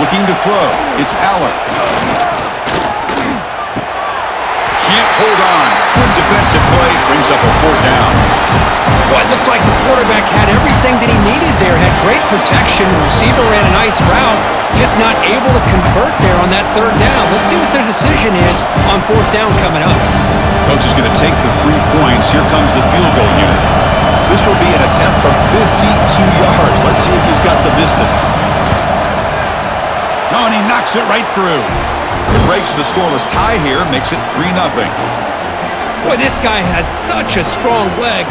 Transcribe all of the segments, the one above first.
Looking to throw. It's Allen. Can't hold on. Good defensive play. Brings up a 4th down. Well, it looked like the quarterback had everything that he needed there. Had great protection. The receiver ran a nice route. Just not able to convert there on that 3rd down. Let's see what their decision is on 4th down coming up. Coach is going to take the 3 points. Here comes the field goal unit. This will be an attempt from 52 yards. Let's see if he's got the distance. No, and he knocks it right through. It breaks the scoreless tie here, makes it 3-0. Boy, this guy has such a strong leg.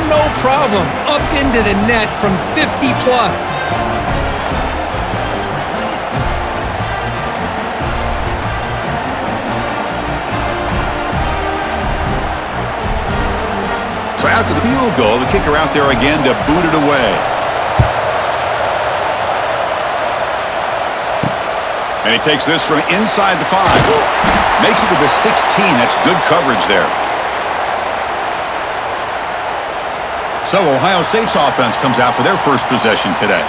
No problem. Up into the net from 50-plus. So after the field goal, the kicker out there again to boot it away. And he takes this from inside the 5. Makes it to the 16. That's good coverage there. So Ohio State's offense comes out for their first possession today.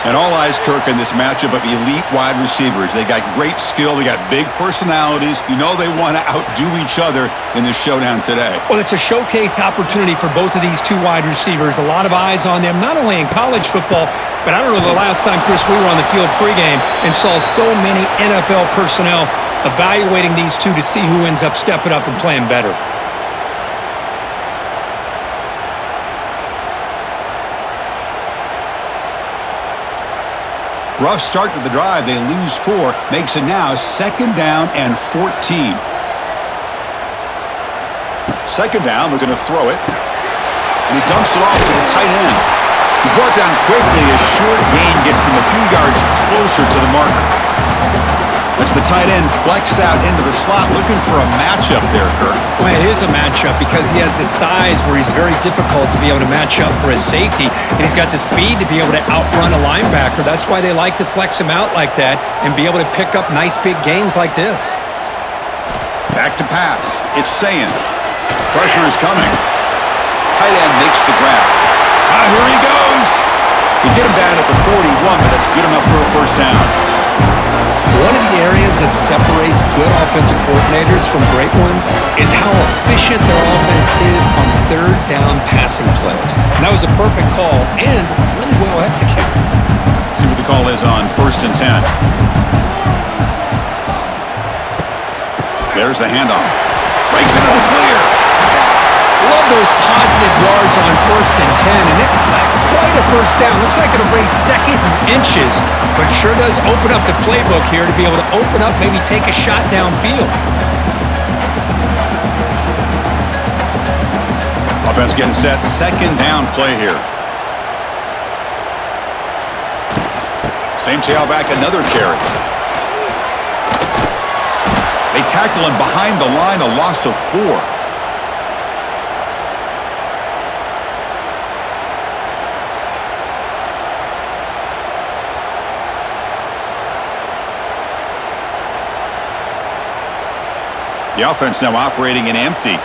And all eyes, Kirk, in this matchup of elite wide receivers. They got great skill. They got big personalities. You know they want to outdo each other in this showdown today. Well, it's a showcase opportunity for both of these 2 wide receivers. A lot of eyes on them, not only in college football, but I don't know the last time, Chris, we were on the field pregame and saw so many NFL personnel evaluating these 2 to see who ends up stepping up and playing better. Rough start to the drive. They lose 4. Makes it now 2nd down and 14. 2nd down. We're going to throw it. And he dumps it off to the tight end. He's brought down quickly. A short gain gets them a few yards closer to the marker. That's the tight end flexed out into the slot, looking for a matchup there, Kirk. Well, it is a matchup because he has the size where he's very difficult to be able to match up for his safety, and he's got the speed to be able to outrun a linebacker. That's why they like to flex him out like that and be able to pick up nice big gains like this. Back to pass. It's Sayin. Pressure is coming. Tight end makes the grab. Here he goes. You get him down at the 41, but that's good enough for a 1st down. One of the areas that separates good offensive coordinators from great ones is how efficient their offense is on 3rd down passing plays. And that was a perfect call and really well executed. See what the call is on 1st and 10. There's the handoff. Breaks into the clear. Love those positive yards on 1st and 10, and it's quite a 1st down. Looks like it'll bring 2nd and inches, but sure does open up the playbook here to be able to open up, maybe take a shot downfield. Offense getting set. 2nd down play here. Same tailback, another carry. They tackle him behind the line, a loss of 4. The offense now operating in empty.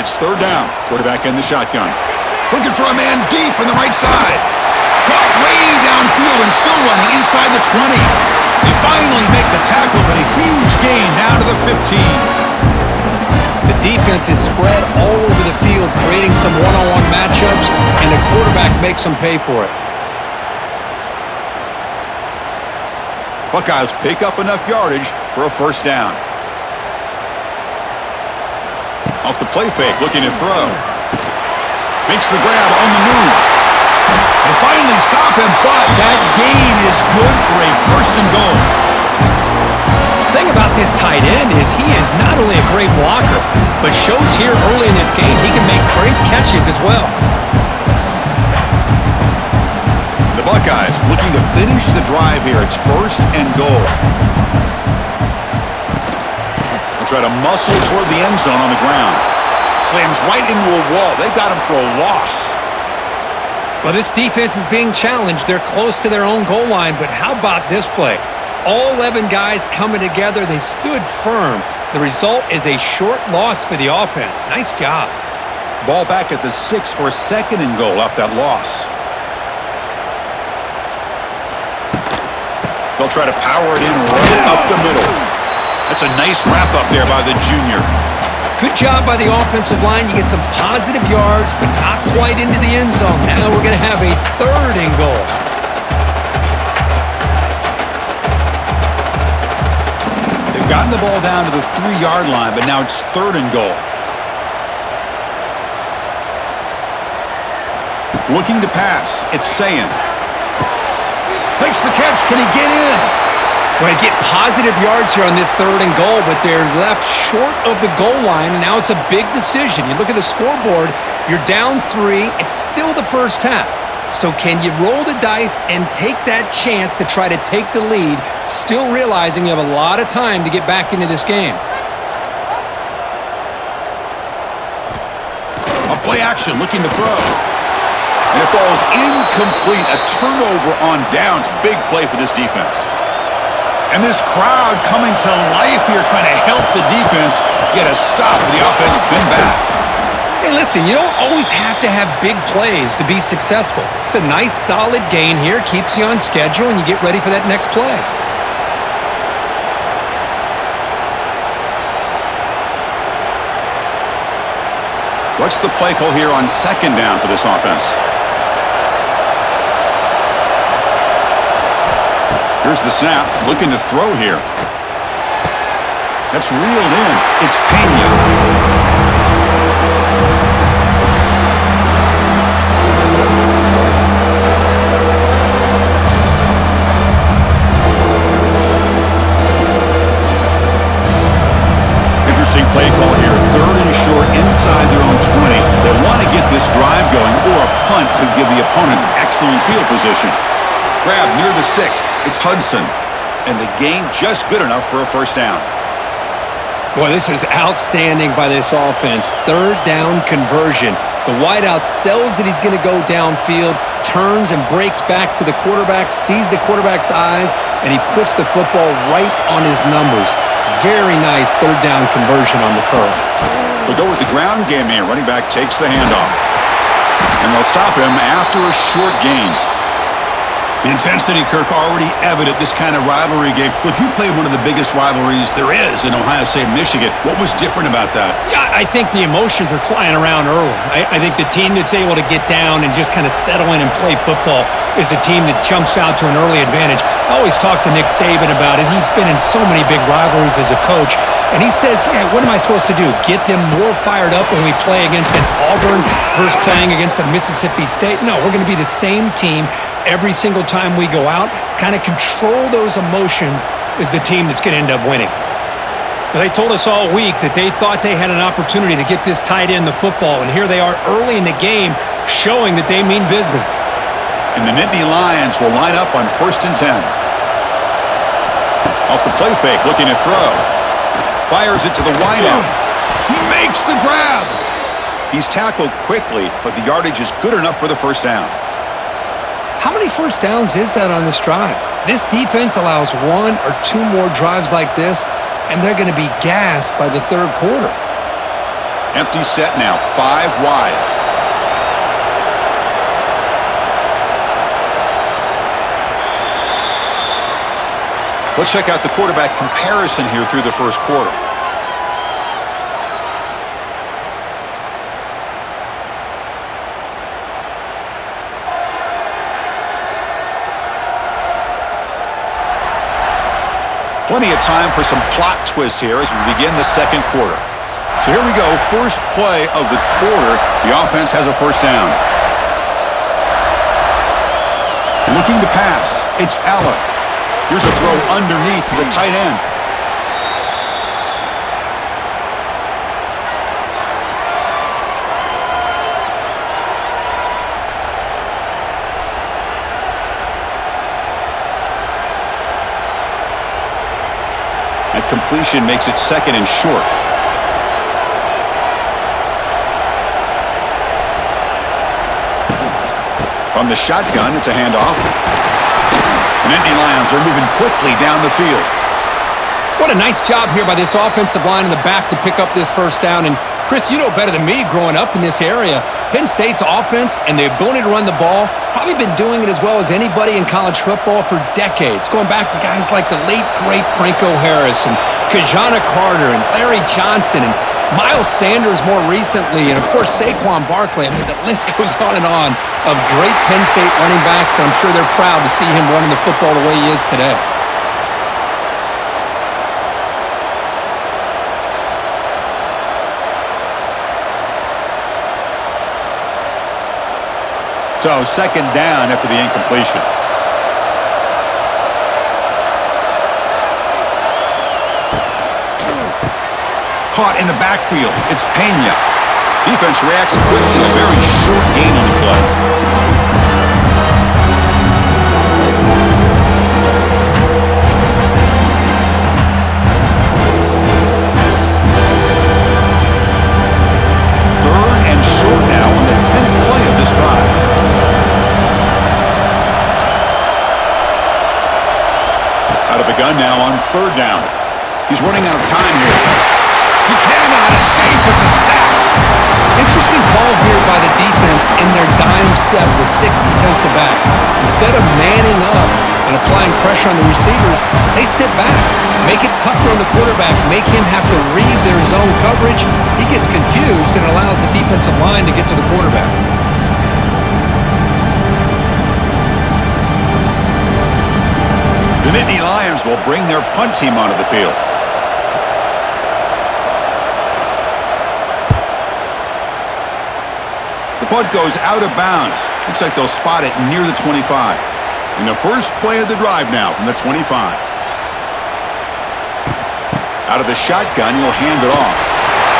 It's 3rd down. Quarterback in the shotgun. Looking for a man deep on the right side. Caught way downfield and still running inside the 20. They finally make the tackle, but a huge gain down to the 15. The defense is spread all over the field, creating some one-on-one matchups, and the quarterback makes them pay for it. Buckeyes pick up enough yardage for a 1st down. Off the play fake, looking to throw. Makes the grab on the move. They finally stop him, but that gain is good for a 1st and goal. The thing about this tight end is he is not only a great blocker, but shows here early in this game he can make great catches as well. The Buckeyes looking to finish the drive here. It's 1st and goal. They'll try to muscle toward the end zone on the ground. Slams right into a wall. They've got him for a loss. Well, this defense is being challenged. They're close to their own goal line, but how about this play? All 11 guys coming together. They stood firm. The result is a short loss for the offense. Nice job. Ball back at the 6 for a 2nd and goal off that loss. They'll try to power it in right up the middle. That's a nice wrap up there by the junior. Good job by the offensive line. You get some positive yards, but not quite into the end zone. Now we're going to have a 3rd and goal. They've gotten the ball down to the 3-yard line, but now it's 3rd and goal. Looking to pass. It's Sayin. Makes the catch. Can he get in? Well, they get positive yards here on this 3rd and goal, but they're left short of the goal line, and now it's a big decision. You look at the scoreboard, you're down 3. It's still the first half. So can you roll the dice and take that chance to try to take the lead, still realizing you have a lot of time to get back into this game? A play action, looking to throw. And it falls incomplete. A turnover on downs. Big play for this defense. And this crowd coming to life here, trying to help the defense get a stop with the offense been back. Hey, listen, you don't always have to have big plays to be successful. It's a nice, solid gain here. Keeps you on schedule, and you get ready for that next play. What's the play call here on 2nd down for this offense? Here's the snap, looking to throw here. That's reeled in. It's Pena. Interesting play call here. 3rd and short inside their own 20. They want to get this drive going, or a punt could give the opponents excellent field position. Grab near the sticks. It's Hudson. And the gain just good enough for a 1st down. Boy, this is outstanding by this offense. 3rd down conversion. The wideout sells that he's going to go downfield, turns and breaks back to the quarterback, sees the quarterback's eyes, and he puts the football right on his numbers. Very nice 3rd down conversion on the curl. They'll go with the ground game here. Running back takes the handoff. And they'll stop him after a short gain. The intensity, Kirk, already evident this kind of rivalry game. Look, you played one of the biggest rivalries there is in Ohio State, Michigan. What was different about that? Yeah, I think the emotions are flying around early. I think the team that's able to get down and just kind of settle in and play football is the team that jumps out to an early advantage. I always talk to Nick Saban about it. He's been in so many big rivalries as a coach, and he says, yeah, what am I supposed to do? Get them more fired up when we play against an Auburn versus playing against a Mississippi State? No, we're going to be the same team every single time we go out. Kind of control those emotions is the team that's going to end up winning. They told us all week that they thought they had an opportunity to get this tight end the football, and here they are early in the game showing that they mean business. And the Nittany Lions will line up on 1st and 10. Off the play fake, looking to throw. Fires it to the wideout. He makes the grab. He's tackled quickly, but the yardage is good enough for the 1st down. How many 1st downs is that on this drive? This defense allows 1 or 2 more drives like this, and they're going to be gassed by the 3rd quarter. Empty set now, 5 wide. Let's check out the quarterback comparison here through the 1st quarter. Plenty of time for some plot twists here as we begin the 2nd quarter. So here we go, first play of the quarter. The offense has a 1st down. Looking to pass, it's Allen. Here's a throw underneath to the tight end. That completion makes it 2nd and short. From the shotgun, it's a handoff. The Nittany Lions are moving quickly down the field. What a nice job here by this offensive line in the back to pick up this 1st down. And Chris, you know better than me growing up in this area. Penn State's offense and the ability to run the ball probably been doing it as well as anybody in college football for decades, going back to guys like the late, great Franco Harris and Kajana Carter and Larry Johnson and Miles Sanders more recently, and, of course, Saquon Barkley. I mean, the list goes on of great Penn State running backs, and I'm sure they're proud to see him running the football the way he is today. So, second down after the incompletion. Caught in the backfield. It's Pena. Defense reacts quickly. A very short gain on the play. Third and short now on the 10th play of this drive. Out of the gun now on third down. He's running out of time here. He cannot escape. It's a sack. Interesting call here by the defense in their dime set with 6 defensive backs. Instead of manning up and applying pressure on the receivers, they sit back, make it tougher on the quarterback, make him have to read their zone coverage. He gets confused and allows the defensive line to get to the quarterback. The Nittany Lions will bring their punt team onto the field. The punt goes out of bounds. Looks like they'll spot it near the 25. In the first play of the drive now from the 25. Out of the shotgun, he'll hand it off.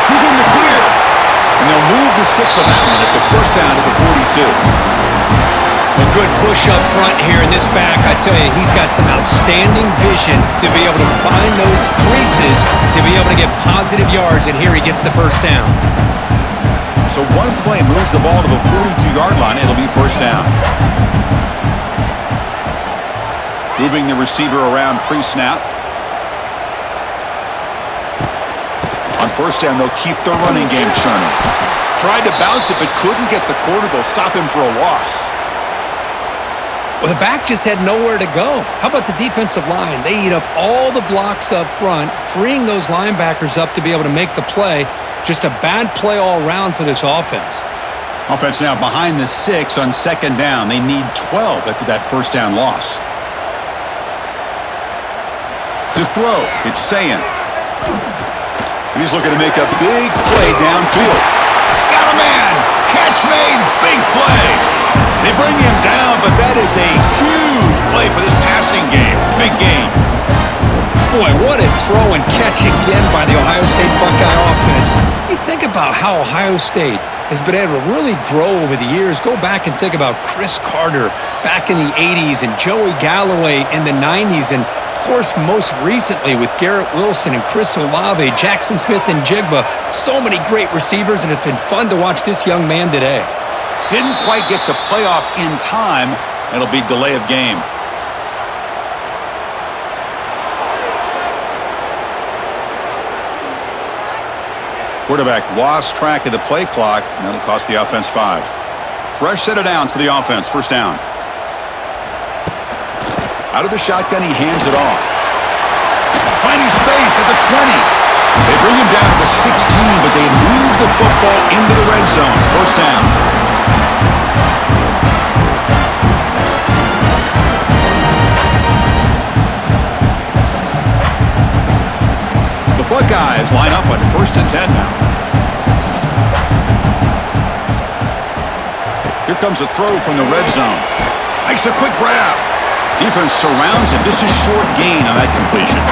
He's in the clear. And they'll move the 6 on that one. It's a first down to the 42. A good push up front here in this back. I tell you, he's got some outstanding vision to be able to find those creases, to be able to get positive yards, and here he gets the first down. So one play moves the ball to the 42-yard line. It'll be first down. Moving the receiver around pre-snap. On first down, they'll keep the running game churning. Tried to bounce it, but couldn't get the corner. They'll stop him for a loss. Well, the back just had nowhere to go. How about the defensive line? They eat up all the blocks up front, freeing those linebackers up to be able to make the play. Just a bad play all around for this offense. Offense now behind the 6 on second down. They need 12 after that first down loss. To throw, it's Sayan. And he's looking to make a big play downfield. Got a man! Catch made! Big play! They bring him down, but that is a huge play for this passing game. Big game. Boy, what a throw and catch again by the Ohio State Buckeye offense. You think about how Ohio State has been able to really grow over the years. Go back and think about Chris Carter back in the 80s and Joey Galloway in the 90s. And, of course, most recently with Garrett Wilson and Chris Olave, Jackson Smith and Jigba. So many great receivers, and it's been fun to watch this young man today. Didn't quite get the playoff in time. It'll be delay of game. Quarterback lost track of the play clock, and that'll cost the offense 5. Fresh set of downs for the offense. First down. Out of the shotgun, he hands it off. Finding space at the 20. They bring him down to the 16, but they move the football into the red zone. First down. Buckeyes line up on first and 10 now. Here comes a throw from the red zone. Makes a quick grab. Defense surrounds him. Just a short gain on that completion.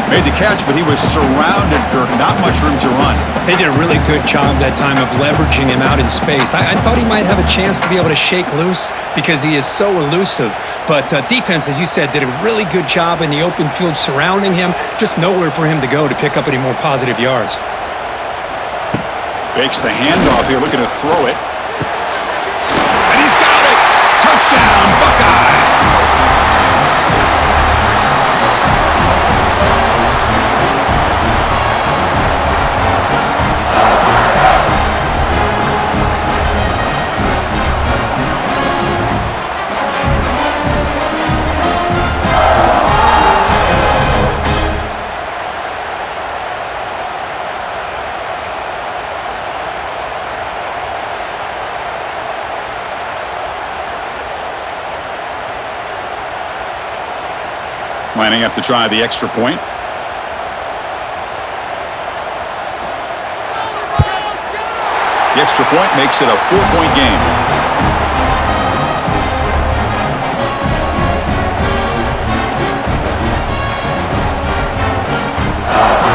Made the catch, but he was surrounded, Kirk. Not much room to run. They did a really good job that time of leveraging him out in space. I thought he might have a chance to be able to shake loose because he is so elusive. But defense, as you said, did a really good job in the open field surrounding him. Just nowhere for him to go to pick up any more positive yards. Fakes the handoff here, looking to throw it. And he's got it! Touchdown, Buckeyes! Lining up to try the extra point. The extra point makes it a 4-point game.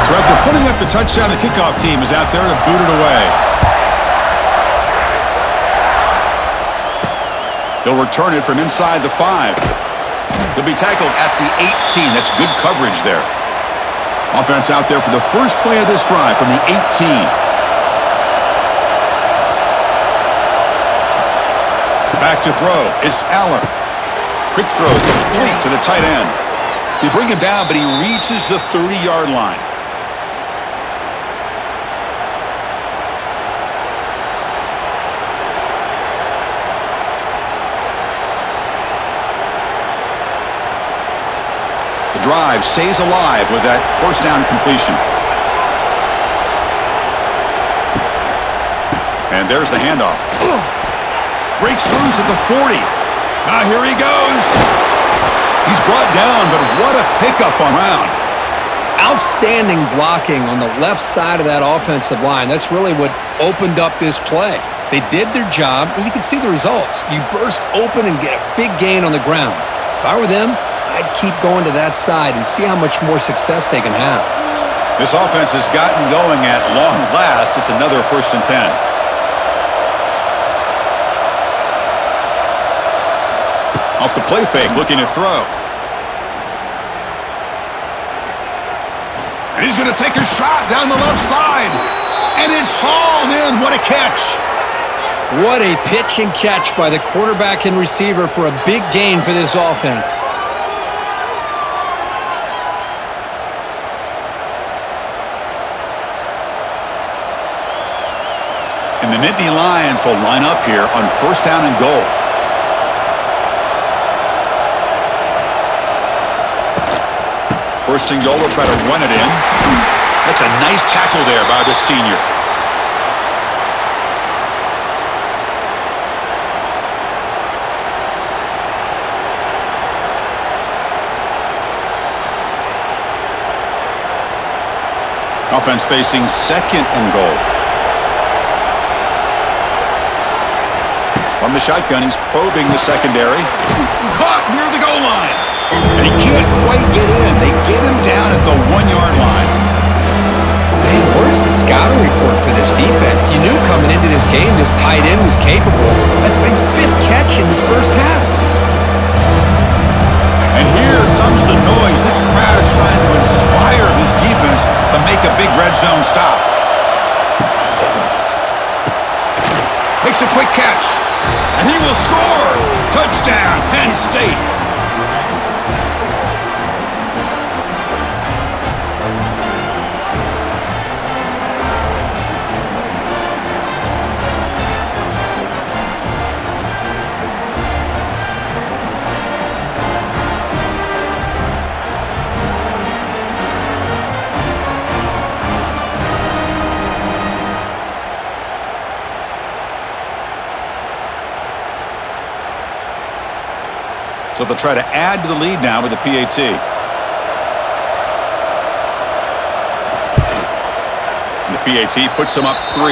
So after putting up the touchdown, the kickoff team is out there to boot it away. He'll return it from inside the 5. He'll be tackled at the 18. That's good coverage there. Offense out there for the first play of this drive from the 18. Back to throw. It's Allen. Quick throw complete to the tight end. They bring him down, but he reaches the 30-yard line. The drive stays alive with that first down completion. And there's the handoff. Breaks loose at the 40. Now here he goes. He's brought down, but what a pickup on round. Outstanding blocking on the left side of that offensive line. That's really what opened up this play. They did their job, and you can see the results. You burst open and get a big gain on the ground. If I were them, I'd keep going to that side and see how much more success they can have. This offense has gotten going at long last. It's another 1st and 10. Off the play fake, looking to throw. And he's going to take a shot down the left side. And it's hauled in. What a catch. What a pitch and catch by the quarterback and receiver for a big gain for this offense. And the Nittany Lions will line up here on 1st down and goal. First and goal, will try to run it in. That's a nice tackle there by the senior. Offense facing 2nd and goal. From the shotgun, he's probing the secondary. Caught near the goal line. And he can't quite get in. They get him down at the 1-yard line. Man, where's the scouting report for this defense? You knew coming into this game this tight end was capable. That's his 5th catch in this first half. And here comes the noise. This crowd is trying to inspire this defense to make a big red zone stop. Makes a quick catch. And he will score. Touchdown, Penn State. So they'll try to add to the lead now with the PAT. And the PAT puts them up 3.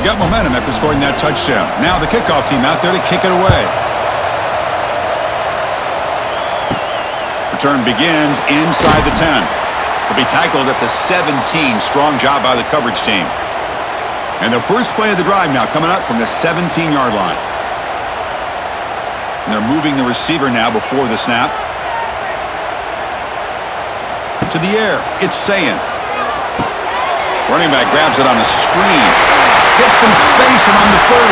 Got momentum after scoring that touchdown. Now the kickoff team out there to kick it away. Return begins inside the 10. Will be tackled at the 17. Strong job by the coverage team. And the first play of the drive now coming up from the 17-yard line. And they're moving the receiver now before the snap. To the air. It's Sayin. Running back grabs it on a screen. Gets some space and on the 30.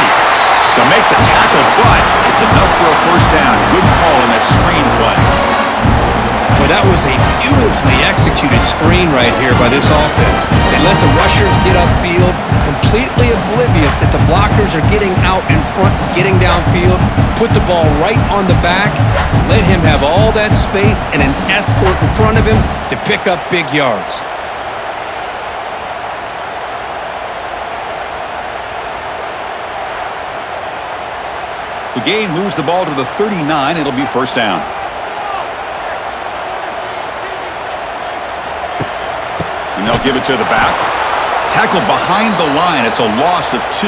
To make the tackle, but it's enough for a first down. Good call in that screen play. Well, that was a beautifully executed screen right here by this offense. They let the rushers get upfield, completely oblivious that the blockers are getting out in front, getting downfield, put the ball right on the back, let him have all that space and an escort in front of him to pick up big yards. The gain moves the ball to the 39. It'll be first down. And they'll give it to the back. Tackled behind the line. It's a loss of 2.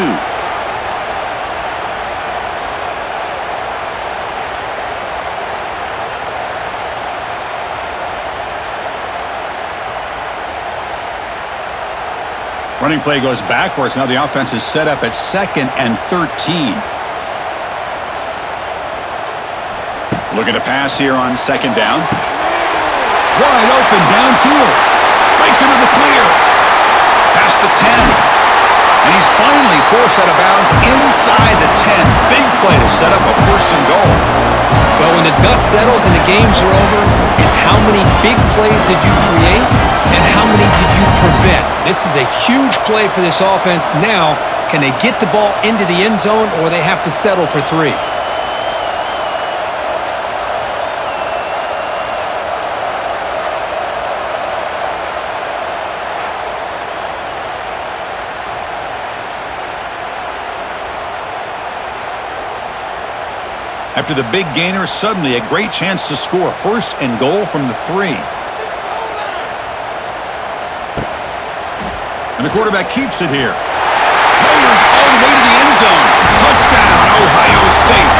Running play goes backwards. Now the offense is set up at 2nd and 13. Looking to pass here on 2nd down. Wide open downfield. Breaks into the clear. Past the 10. And he's finally forced out of bounds inside the 10. Big play to set up a 1st and goal. Well, when the dust settles and the games are over, it's how many big plays did you create and how many did you prevent. This is a huge play for this offense. Now, can they get the ball into the end zone or they have to settle for 3? After the big gainer, suddenly a great chance to score. 1st and goal from the 3. And the quarterback keeps it here. Motors all the way to the end zone. Touchdown, Ohio State.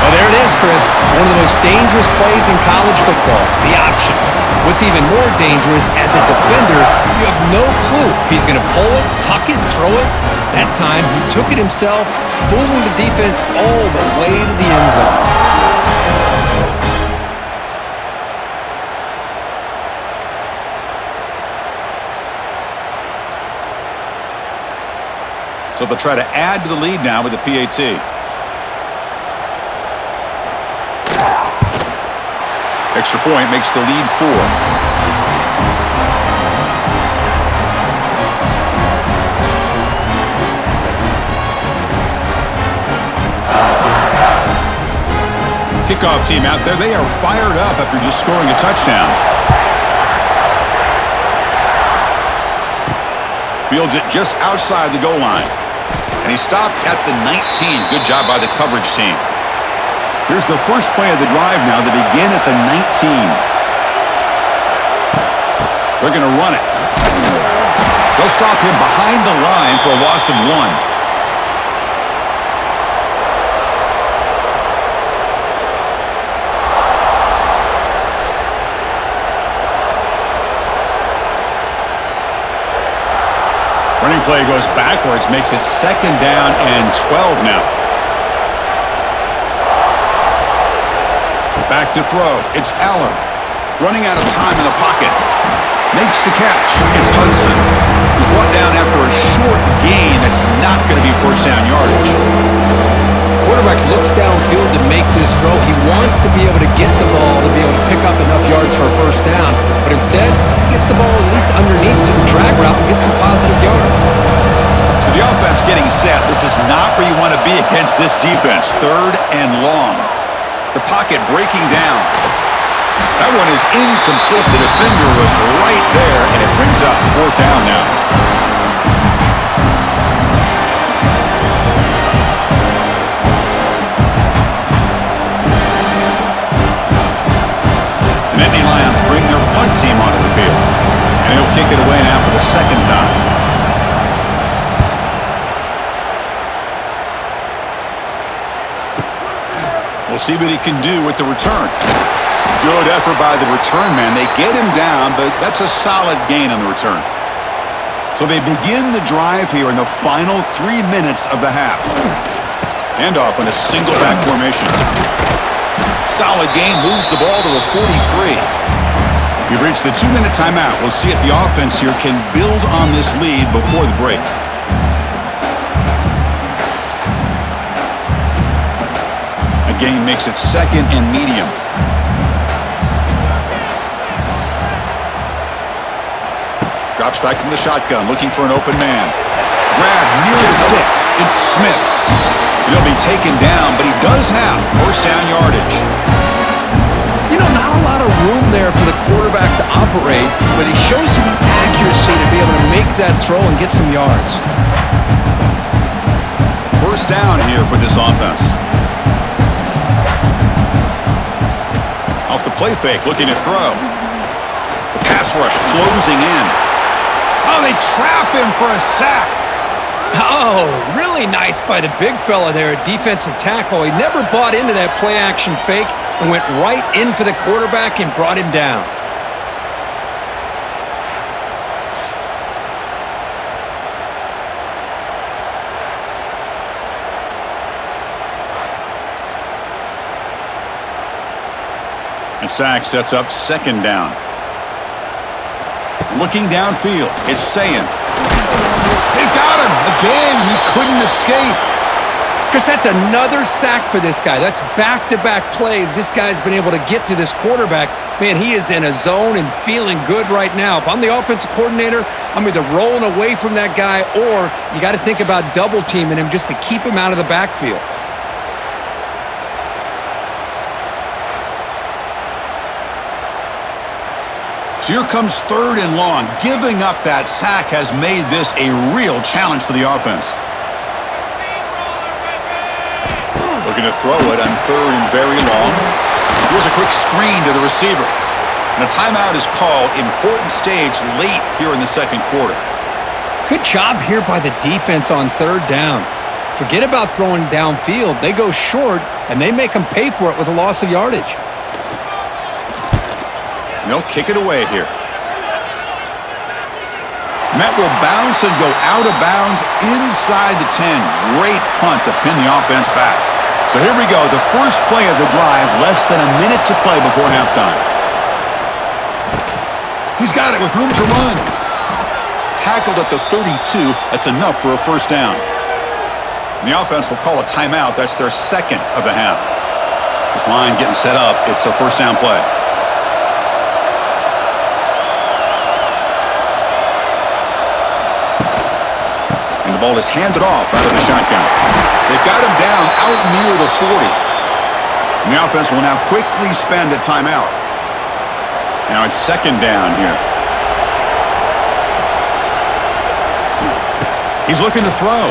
Well, there it is, Chris. One of the most dangerous plays in college football, the option. What's even more dangerous, as a defender, you have no clue if he's going to pull it, tuck it, throw it. That time, he took it himself, fooling the defense all the way to the end zone. So they'll try to add to the lead now with the PAT. Extra point makes the lead 4. Kickoff team out there. They are fired up after just scoring a touchdown. Fields it just outside the goal line. And he stopped at the 19. Good job by the coverage team. Here's the first play of the drive now. They begin at the 19. They're going to run it. They'll stop him behind the line for a loss of 1. Running play goes backwards, makes it 2nd down and 12 now. Back to throw. It's Allen. Running out of time in the pocket. Makes the catch. It's Hudson. He's brought down after a short gain. That's not going to be 1st down yardage. Quarterback looks downfield to make this throw. He wants to be able to get the ball to be able to pick up enough yards for a 1st down. But instead, he gets the ball at least underneath to the drag route and gets some positive yards. So the offense getting set. This is not where you want to be against this defense. 3rd and long. The pocket breaking down. That one is incomplete. The defender was right there, and it brings up 4th down now. The Nittany Lions bring their punt team onto the field. And he'll kick it away now for the 2nd time. We'll see what he can do with the return. Good effort by the return man. They get him down, but that's a solid gain on the return. So they begin the drive here in the final 3 minutes of the half. Handoff in a single back formation. Solid gain, moves the ball to the 43. We've reached the 2-minute timeout. We'll see if the offense here can build on this lead before the break. A gain makes it 2nd and medium. Drops back from the shotgun, looking for an open man. Grab near the sticks. It's Smith. He'll be taken down, but he does have 1st down yardage. You know, not a lot of room there for the quarterback to operate, but he shows some accuracy to be able to make that throw and get some yards. first down here for this offense. Off the play fake, looking to throw. The pass rush closing in. Oh, they trap him for a sack. Oh, really nice by the big fella there at defensive tackle. He never bought into that play-action fake and went right in for the quarterback and brought him down. And sack sets up second down. Looking downfield, it's saying. They've got him. Again, he couldn't escape. Chris, that's another sack for this guy. That's back-to-back plays. This guy's been able to get to this quarterback. Man, he is in a zone and feeling good right now. If I'm the offensive coordinator, I'm either rolling away from that guy or you got to think about double-teaming him just to keep him out of the backfield. So here comes third and long. Giving up that sack has made this a real challenge for the offense. Looking to throw it on third and very long. Here's a quick screen to the receiver. And a timeout is called. Important stage late here in the second quarter. Good job here by the defense on third down. Forget about throwing downfield. They go short, and they make them pay for it with a loss of yardage. And they'll kick it away here. And that will bounce and go out of bounds inside the 10. Great punt to pin the offense back. So here we go, the first play of the drive, less than a minute to play before halftime. He's got it with room to run. Tackled at the 32, that's enough for a first down. And the offense will call a timeout. That's their second of the half. This line getting set up, it's a first down play. And the ball is handed off out of the shotgun. They've got him down out near the 40. And the offense will now quickly spend a timeout. Now it's second down here. He's looking to throw.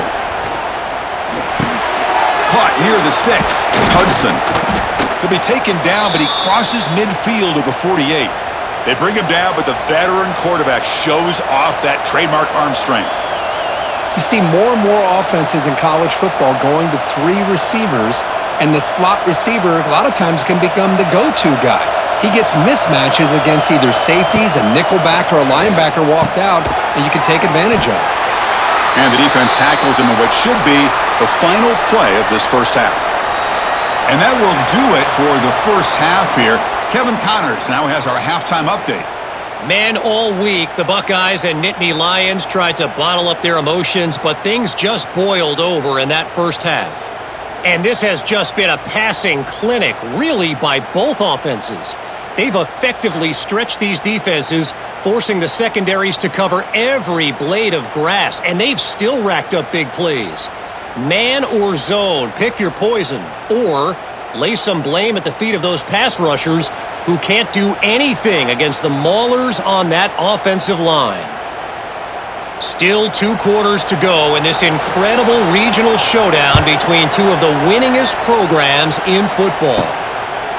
Caught near the sticks. It's Hudson. He'll be taken down, but he crosses midfield of the 48. They bring him down, but the veteran quarterback shows off that trademark arm strength. You see more and more offenses in college football going to three receivers, and the slot receiver a lot of times can become the go-to guy. He gets mismatches against either safeties, a nickelback, or a linebacker walked out, and you can take advantage of it. And the defense tackles him in what should be the final play of this first half. And that will do it for the first half here. Kevin Connors now has our halftime update. Man, all week, the Buckeyes and Nittany Lions tried to bottle up their emotions, but things just boiled over in that first half. And this has just been a passing clinic, really, by both offenses. They've effectively stretched these defenses, forcing the secondaries to cover every blade of grass, and they've still racked up big plays. Man or zone, pick your poison, or lay some blame at the feet of those pass rushers who can't do anything against the maulers on that offensive line. Still 2 quarters to go in this incredible regional showdown between two of the winningest programs in football.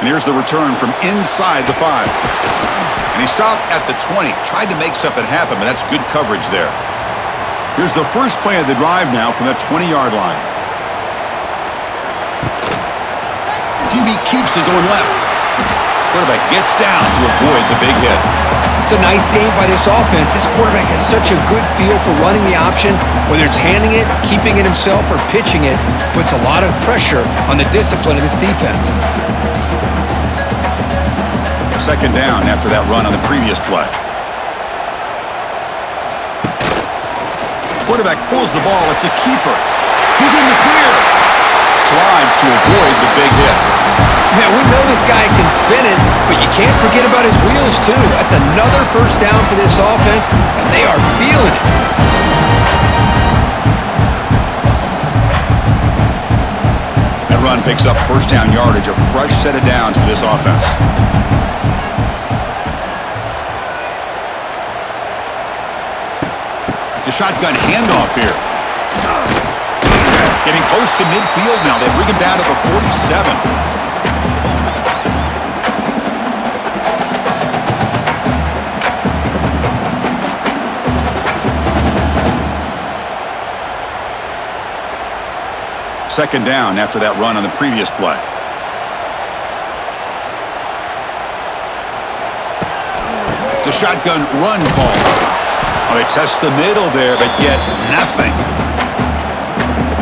And here's the return from inside the 5. And he stopped at the 20. Tried to make something happen, but that's good coverage there. Here's the first play of the drive now from the 20-yard line. QB keeps it going left. Quarterback gets down to avoid the big hit. It's a nice game by this offense. This quarterback has such a good feel for running the option. Whether it's handing it, keeping it himself, or pitching it, puts a lot of pressure on the discipline of this defense. Second down after that run on the previous play. Quarterback pulls the ball. It's a keeper. He's in the clear. Slides to avoid the big hit. Man, we know this guy can spin it, but you can't forget about his wheels, too. That's another first down for this offense, and they are feeling it. That run picks up first down yardage, a fresh set of downs for this offense. The shotgun handoff here. Getting close to midfield now. They bring him down to the 47. Second down after that run on the previous play. It's a shotgun run call. Oh, they test the middle there, but get nothing.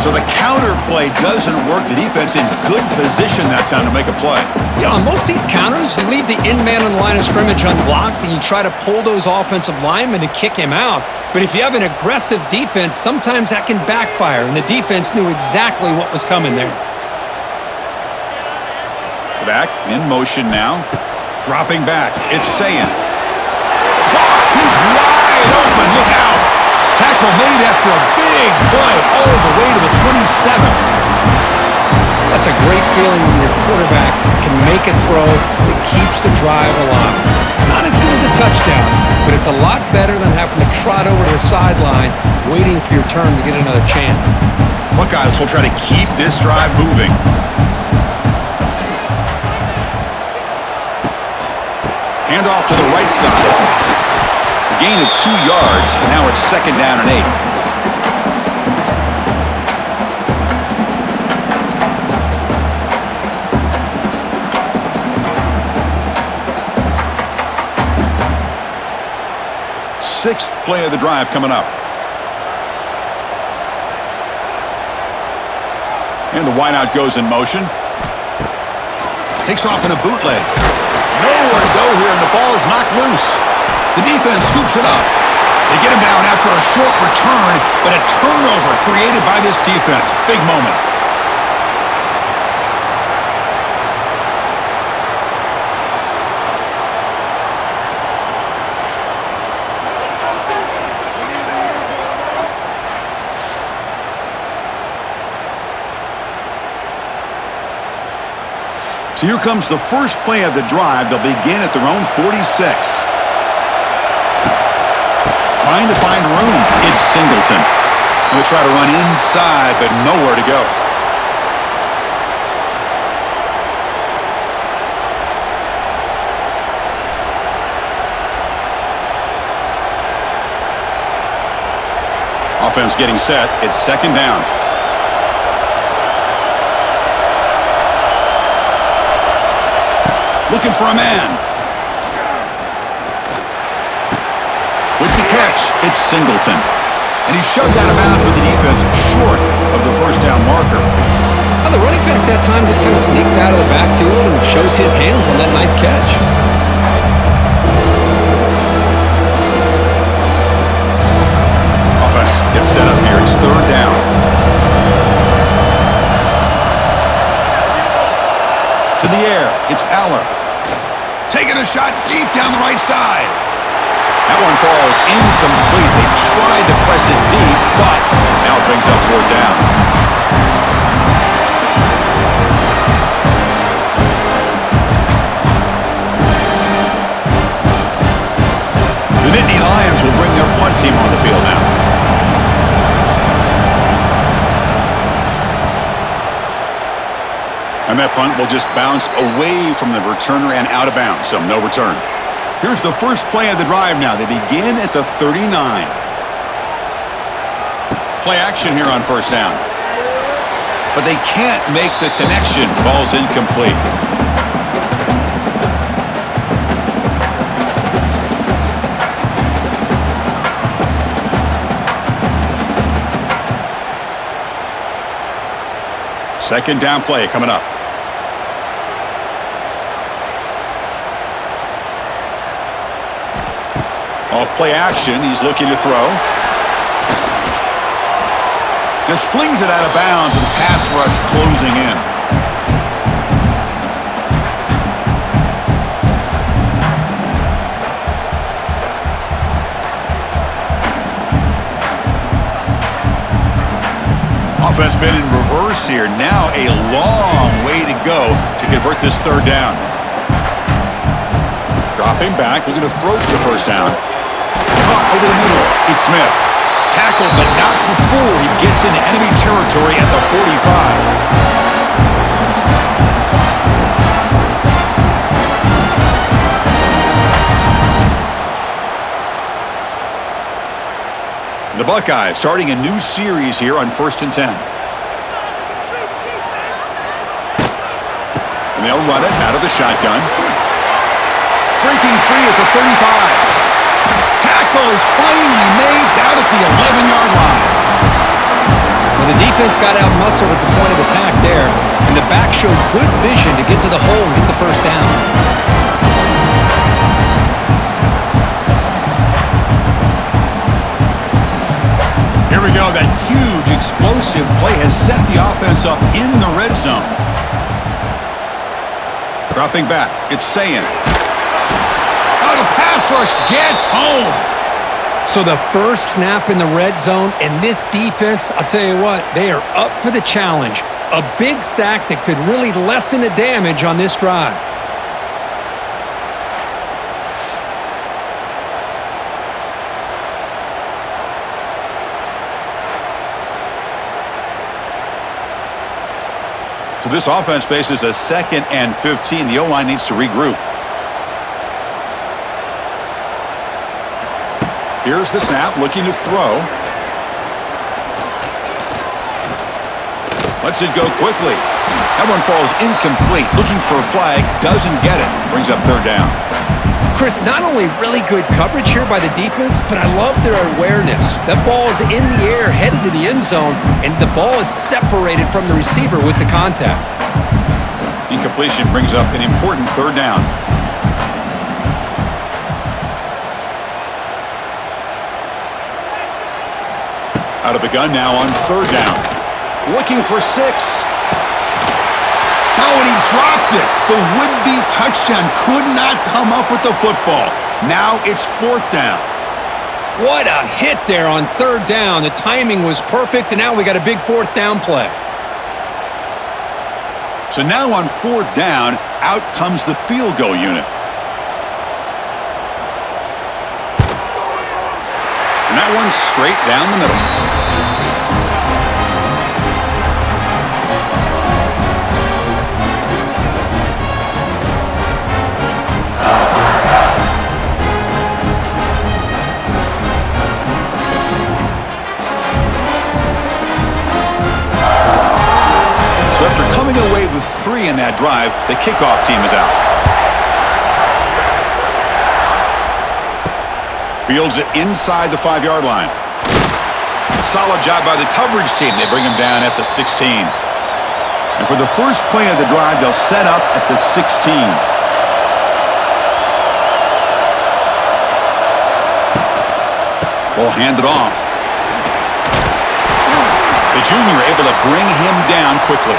So the counter play doesn't work. The defense in good position that time to make a play. You know, on most of these counters, you leave the in-man on the line of scrimmage unblocked, and you try to pull those offensive linemen to kick him out. But if you have an aggressive defense, sometimes that can backfire, and the defense knew exactly what was coming there. Back in motion now. Dropping back. It's Sayan. He's wide open. Look out. Tackle made after a big play all the way to the 27. That's a great feeling when your quarterback can make a throw that keeps the drive alive. Not as good as a touchdown, but it's a lot better than having to trot over to the sideline waiting for your turn to get another chance. Buckeyes will try to keep this drive moving. Hand off to the right side. A gain of 2 yards. Now it's second down and 8. Sixth play of the drive coming up. And the wideout goes in motion. Takes off in a bootleg. Nowhere to go here, and the ball is knocked loose. The defense scoops it up. They get him down after a short return, but a turnover created by this defense. Big moment. So here comes the first play of the drive. They'll begin at their own 46. Trying to find room. It's Singleton. They'll try to run inside, but nowhere to go. Offense getting set. It's second down. Looking for a man. With the catch, it's Singleton. And he's shoved out of bounds with the defense short of the first down marker. Well, the running back that time just kind of sneaks out of the backfield and shows his hands on that nice catch. Offense gets set up here. It's third down. To the air, it's Aller. Taking a shot deep down the right side. That one falls incomplete. They tried to press it deep, but now it brings up fourth down. The Nittany Lions will bring their punt team on the field now. And that punt will just bounce away from the returner and out of bounds, so no return. Here's the first play of the drive now. They begin at the 39. Play action here on first down. But they can't make the connection. Ball's incomplete. Second down play coming up. Off play action, he's looking to throw. Just flings it out of bounds with the pass rush closing in. Offense been in reverse here. Now a long way to go to convert this third down. Dropping back, looking to throw for the first down. Caught over the middle. It's Smith. Tackled, but not before he gets into enemy territory at the 45. The Buckeyes starting a new series here on 1st and 10. And they'll run it out of the shotgun. Breaking free at the 35. Tackle is finally made down at the 11-yard line. Well, the defense got out muscled at the point of attack there, and the back showed good vision to get to the hole and get the first down. Here we go. That huge explosive play has set the offense up in the red zone. Dropping back. It's Sayin. Oh, the pass rush gets home. So the first snap in the red zone, and this defense, I'll tell you what, they are up for the challenge. A big sack that could really lessen the damage on this drive. So this offense faces a 2nd and 15. The O-line needs to regroup. Here's the snap, looking to throw. Lets it go quickly. That one falls incomplete. Looking for a flag, doesn't get it. Brings up 3rd down. Chris, not only really good coverage here by the defense, but I love their awareness. That ball is in the air, headed to the end zone, and the ball is separated from the receiver with the contact. Incompletion brings up an important 3rd down. Out of the gun now on 3rd down. Looking for 6. Oh, and he dropped it. The would-be touchdown could not come up with the football. Now it's 4th down. What a hit there on 3rd down. The timing was perfect, and now we got a big 4th down play. So now on 4th down, out comes the field goal unit. And that one's straight down the middle. So after coming away with 3 in that drive, the kickoff team is out. Fields it inside the 5-yard line. Solid job by the coverage team. They bring him down at the 16. And for the first play of the drive, they'll set up at the 16. Ball handed off. The junior able to bring him down quickly.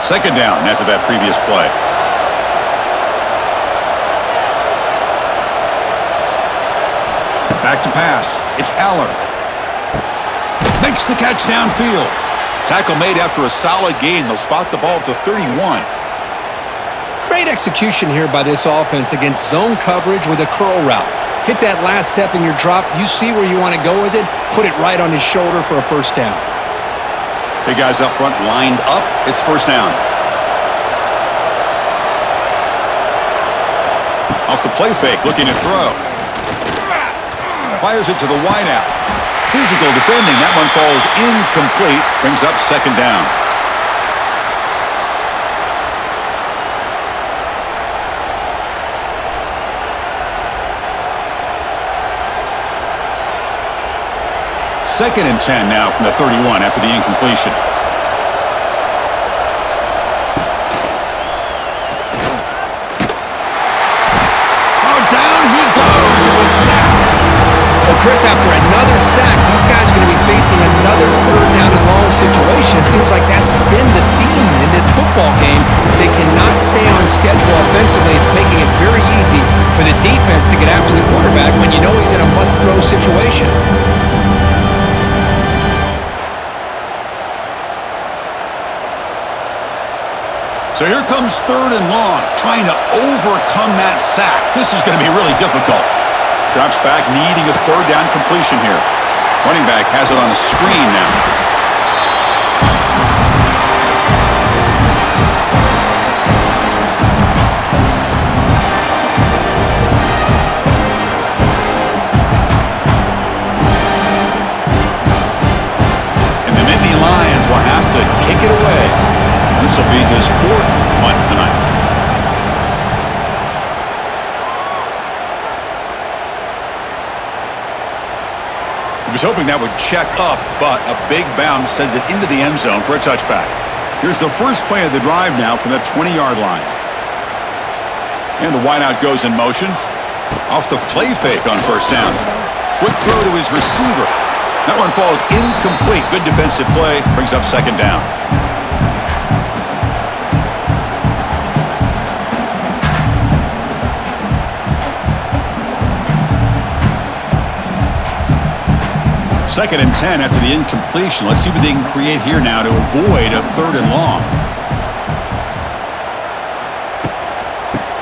Second down after that previous play. Back to pass. It's Aller. Makes the catch downfield. Tackle made after a solid gain. They'll spot the ball at the 31. Great execution here by this offense against zone coverage with a curl route. Hit that last step in your drop. You see where you want to go with it. Put it right on his shoulder for a first down. Big guys up front lined up. It's first down. Off the play fake, looking to throw. Fires it to the wideout. Physical defending. That one falls incomplete. Brings up second down. Second and 10 now from the 31 after the incompletion. Oh, down he goes. It's a sack. Well, Chris, after another sack, these guys are going to be facing another third down and long situation. It seems like that's been the theme in this football game. They cannot stay on schedule offensively, making it very easy for the defense to get after the quarterback when you know he's in a must-throw situation. So here comes 3rd and long, trying to overcome that sack. This is going to be really difficult. Drops back, needing a 3rd down completion here. Running back has it on the screen now. And the Nittany Lions will have to kick it away. This will be his 4th punt tonight. He was hoping that would check up, but a big bounce sends it into the end zone for a touchback. Here's the first play of the drive now from the 20-yard line. And the wideout goes in motion. Off the play fake on 1st down. Quick throw to his receiver. That one falls incomplete. Good defensive play. Brings up 2nd down. Second and 10 after the incompletion. Let's see what they can create here now to avoid a 3rd and long.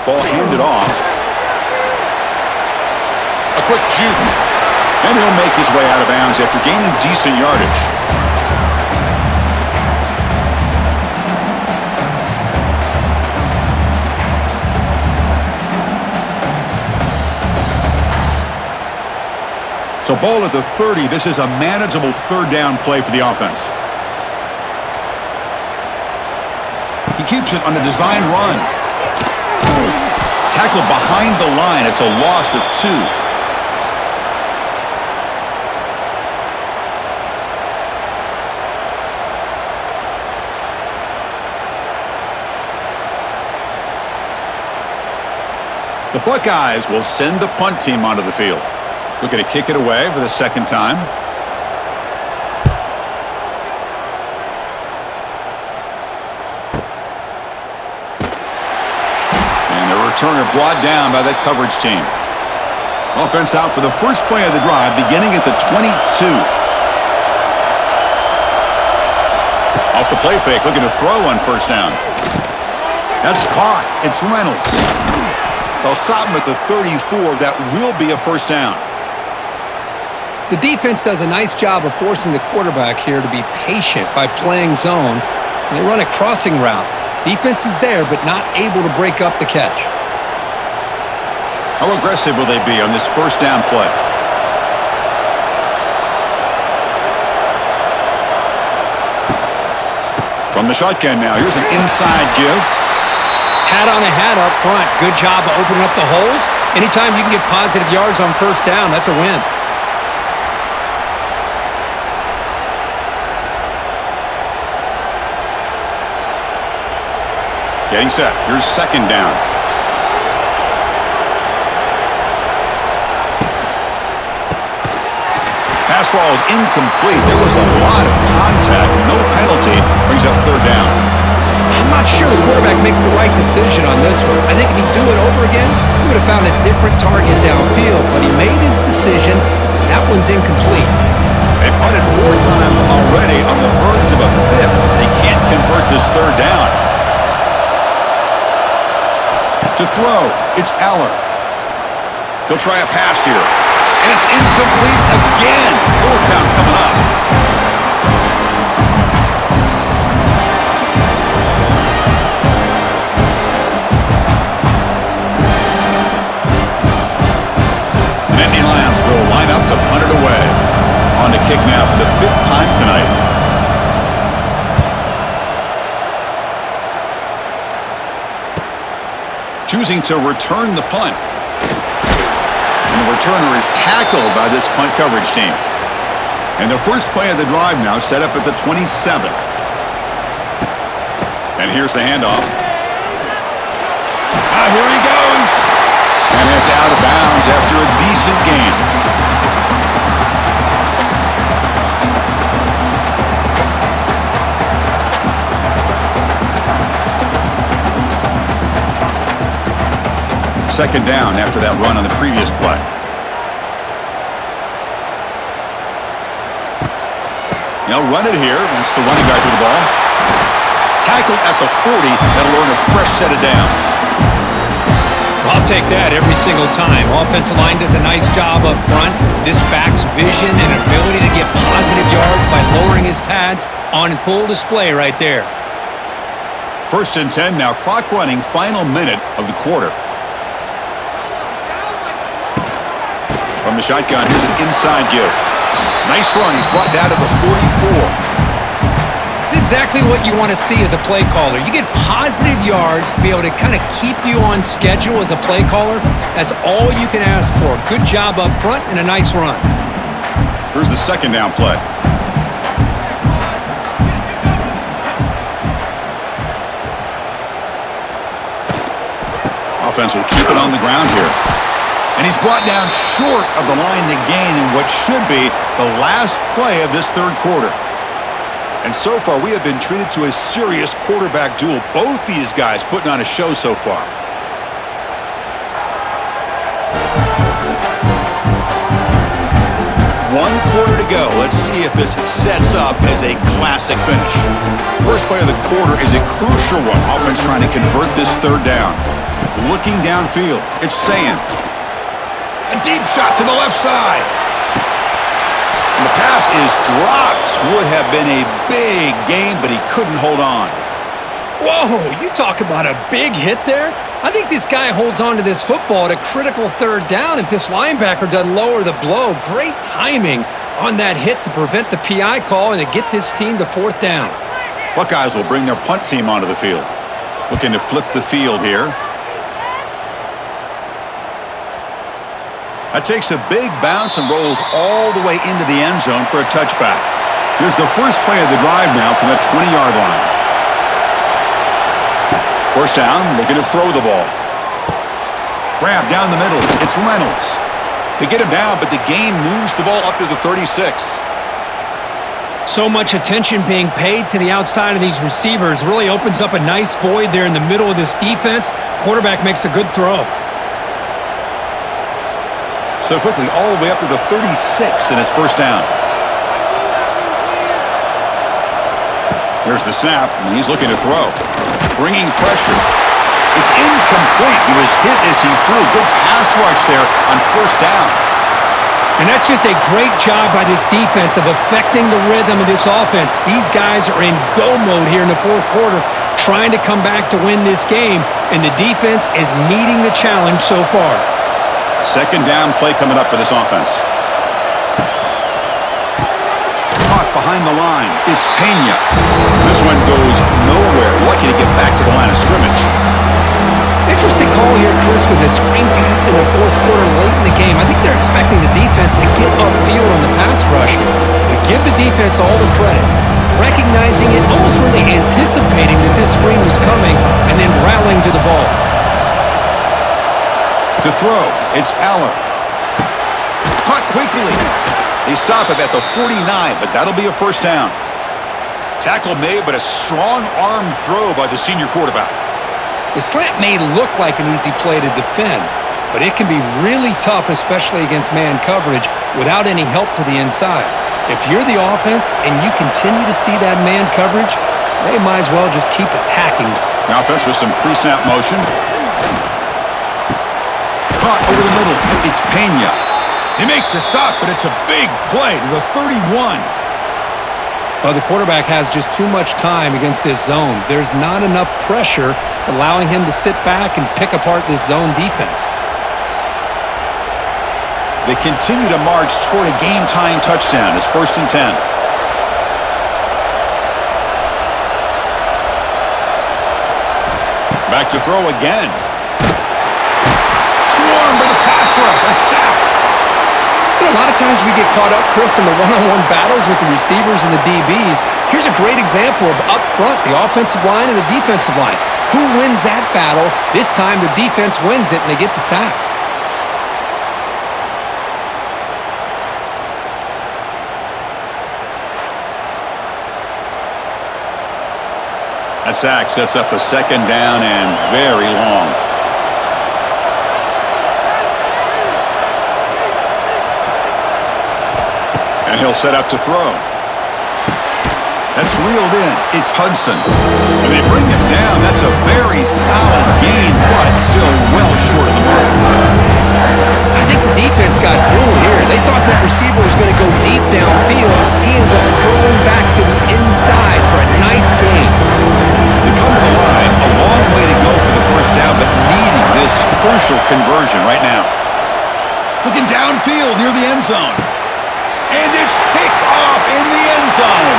Ball handed off. A quick juke. And he'll make his way out of bounds after gaining decent yardage. So ball at the 30. This is a manageable 3rd down play for the offense. He keeps it on a design run. Tackled behind the line. It's a loss of 2. The Buckeyes will send the punt team onto the field. Looking to kick it away for the 2nd time. And the returner brought down by the coverage team. Offense out for the first play of the drive, beginning at the 22. Off the play fake, looking to throw on 1st down. That's caught. It's Reynolds. They'll stop him at the 34. That will be a 1st down. The defense does a nice job of forcing the quarterback here to be patient by playing zone. And they run a crossing route. Defense is there, but not able to break up the catch. How aggressive will they be on this 1st down play? From the shotgun now, here's an inside give. Hat on a hat up front. Good job of opening up the holes. Anytime you can get positive yards on 1st down, that's a win. Getting set. Here's 2nd down. Pass ball is incomplete. There was a lot of contact. No penalty. Brings up 3rd down. I'm not sure the quarterback makes the right decision on this one. I think if he'd do it over again, he would have found a different target downfield. But he made his decision. That one's incomplete. They punted 4 times already on the verge of a 5th. They can't convert this 3rd down. To throw, it's Aller. He'll try a pass here. And it's incomplete again. 4th down coming up. The Nittany Lions will line up to punt it away. On to kick now for the 5th time tonight. Choosing to return the punt. And the returner is tackled by this punt coverage team. And the first play of the drive now set up at the 27. And here's the handoff. Here he goes. And it's out of bounds after a decent gain. Second down after that run on the previous play. They'll run it here. That's the running back with the ball. Tackled at the 40. That'll earn a fresh set of downs. I'll take that every single time. Offensive line does a nice job up front. This back's vision and ability to get positive yards by lowering his pads on full display right there. 1st and 10 now. Clock running. Final minute of the quarter. From the shotgun, here's an inside give. Nice run. He's brought down to the 44. It's exactly what you want to see as a play caller. You get positive yards to be able to kind of keep you on schedule as a play caller. That's all you can ask for. Good job up front and a nice run. Here's the 2nd down play. Offense will keep it on the ground here. And he's brought down short of the line to gain in what should be the last play of this 3rd quarter. And so far, we have been treated to a serious quarterback duel. Both these guys putting on a show so far. One quarter to go. Let's see if this sets up as a classic finish. First play of the quarter is a crucial one. Offense trying to convert this 3rd down. Looking downfield. It's Sayan. A deep shot to the left side. And the pass is dropped. Would have been a big gain, but he couldn't hold on. Whoa, you talk about a big hit there. I think this guy holds on to this football at a critical 3rd down if this linebacker doesn't lower the blow. Great timing on that hit to prevent the PI call and to get this team to 4th down. Buckeyes will bring their punt team onto the field. Looking to flip the field here. That takes a big bounce and rolls all the way into the end zone for a touchback. Here's the first play of the drive now from the 20-yard line. 1st down, looking to throw the ball. Grab down the middle. It's Reynolds. They get him down, but the gain moves the ball up to the 36. So much attention being paid to the outside of these receivers really opens up a nice void there in the middle of this defense. Quarterback makes a good throw. So quickly, all the way up to the 36, and it's 1st down. Here's the snap, and he's looking to throw. Bringing pressure. It's incomplete. He was hit as he threw. Good pass rush there on 1st down. And that's just a great job by this defense of affecting the rhythm of this offense. These guys are in go mode here in the 4th quarter, trying to come back to win this game, and the defense is meeting the challenge so far. 2nd down play coming up for this offense. Caught behind the line. It's Pena. This one goes nowhere. Lucky to get back to the line of scrimmage. Interesting call here, Chris, with this screen pass in the 4th quarter late in the game. I think they're expecting the defense to get upfield on the pass rush. But give the defense all the credit. Recognizing it, almost really anticipating that this screen was coming, and then rallying to the ball. To throw, it's Allen. Caught quickly. They stop him at the 49, but that'll be a 1st down. Tackle made, but a strong arm throw by the senior quarterback. The slant may look like an easy play to defend, but it can be really tough, especially against man coverage, without any help to the inside. If you're the offense and you continue to see that man coverage, they might as well just keep attacking. The offense with some pre-snap motion. Caught over the middle. It's Pena. They make the stop, but it's a big play to the 31. Well, the quarterback has just too much time against this zone. There's not enough pressure. It's allowing him to sit back and pick apart this zone defense. They continue to march toward a game-tying touchdown. It's 1st and 10. Back to throw again. Swarmed by the pass rush. A sack. You know, a lot of times we get caught up, Chris, in the one-on-one battles with the receivers and the DBs. Here's a great example of up front, the offensive line and the defensive line. Who wins that battle? This time the defense wins it and they get the sack. That sack sets up a 2nd down and very long. And he'll set up to throw. That's reeled in. It's Hudson. And they bring him down. That's a very solid gain, but still well short of the mark. I think the defense got fooled here. They thought that receiver was going to go deep downfield. He ends up curling back to the inside for a nice gain. They come to the line, a long way to go for the first down, but needing this crucial conversion right now. Looking downfield near the end zone. And it's picked off in the end zone.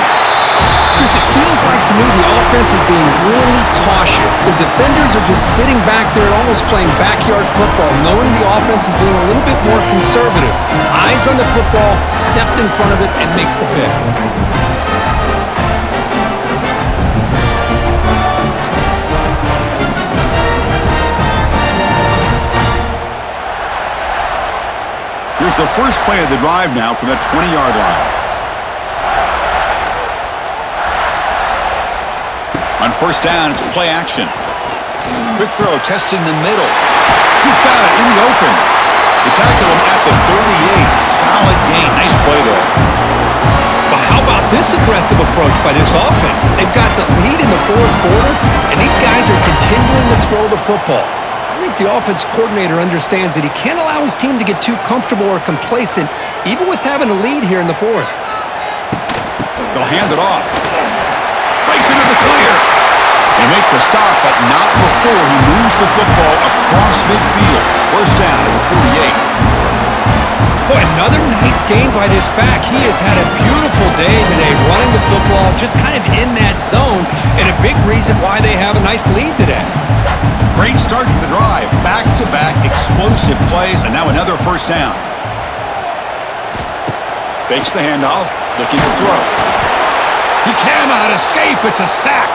Chris, it feels like to me the offense is being really cautious. The defenders are just sitting back there almost playing backyard football, knowing the offense is being a little bit more conservative. Eyes on the football, stepped in front of it, and makes the pick. Here's the first play of the drive now from the 20-yard line. On first down, it's play action. Quick throw, testing the middle. He's got it in the open. They tackle him at the 38. Solid gain. Nice play there. But how about this aggressive approach by this offense? They've got the lead in the fourth quarter, and these guys are continuing to throw the football. I think the offense coordinator understands that he can't allow his team to get too comfortable or complacent, even with having a lead here in the fourth. They'll hand it off. Breaks into the clear. They make the stop, but not before he moves the football across midfield. First down at the 48. Boy, another nice game by this back. He has had a beautiful day today running the football, just kind of in that zone, and a big reason why they have a nice lead today. Great start to the drive. Back-to-back explosive plays, and now another first down. Fakes the handoff, looking to throw. He cannot escape. It's a sack.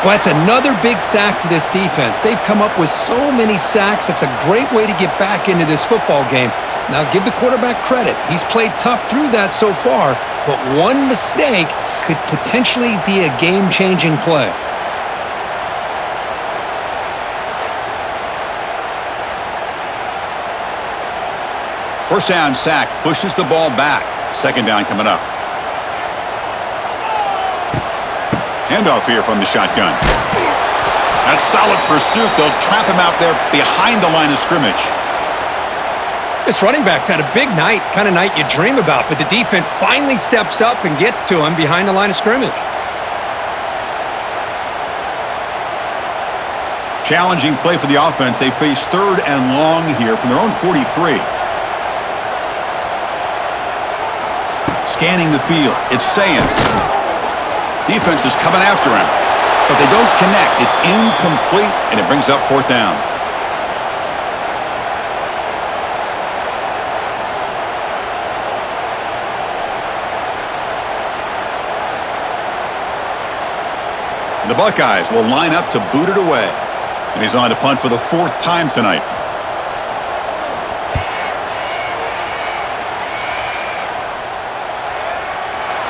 Well, that's another big sack for this defense. They've come up with so many sacks. It's a great way to get back into this football game. Now, give the quarterback credit. He's played tough through that so far, but one mistake could potentially be a game-changing play. First down sack, pushes the ball back. Second down coming up. Handoff here from the shotgun. That's solid pursuit. They'll trap him out there behind the line of scrimmage. This running back's had a big night, kind of night you dream about, but the defense finally steps up and gets to him behind the line of scrimmage. Challenging play for the offense. They face third and long here from their own 43. Scanning the field. It's saying. Defense is coming after him, but they don't connect. It's incomplete, and it brings up fourth down. And the Buckeyes will line up to boot it away. And he's on to punt for the fourth time tonight.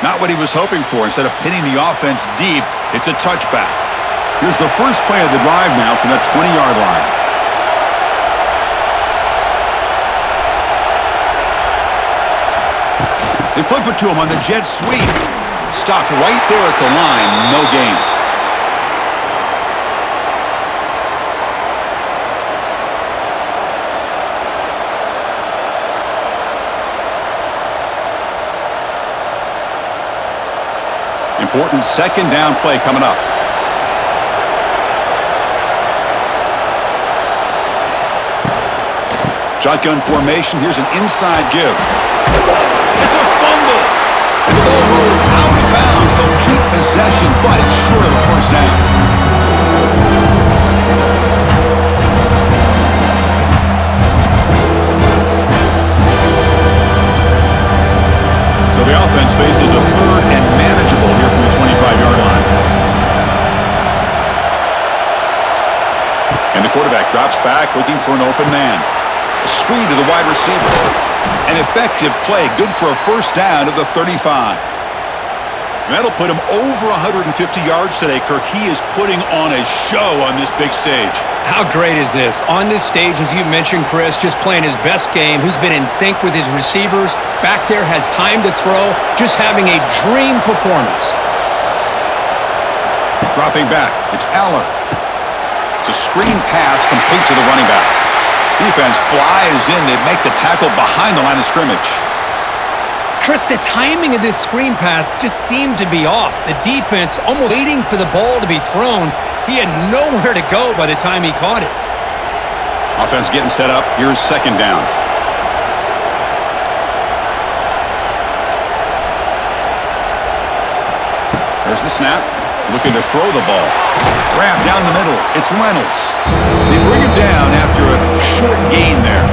Not what he was hoping for. Instead of pinning the offense deep, it's a touchback. Here's the first play of the drive now from the 20-yard line. They flip it to him on the jet sweep. Stopped right there at the line. No gain. Important second down play coming up. Shotgun formation. Here's an inside give. It's a fumble. And the ball rolls out of bounds. They'll keep possession, but it's short of a first down. So the offense faces a third and manageable here from the 25-yard line. And the quarterback drops back looking for an open man. A screen to the wide receiver. An effective play, good for a first down of the 35. That'll put him over 150 yards today, Kirk. He is putting on a show on this big stage. How great is this? On this stage, as you mentioned, Chris, just playing his best game. He's been in sync with his receivers. Back there has time to throw. Just having a dream performance. Dropping back, it's Aller. It's a screen pass complete to the running back. Defense flies in. They make the tackle behind the line of scrimmage. Chris, the timing of this screen pass just seemed to be off. The defense almost waiting for the ball to be thrown. He had nowhere to go by the time he caught it. Offense getting set up. Here's second down. There's the snap. Looking to throw the ball. Grab down the middle. It's Reynolds. They bring him down after a short gain there.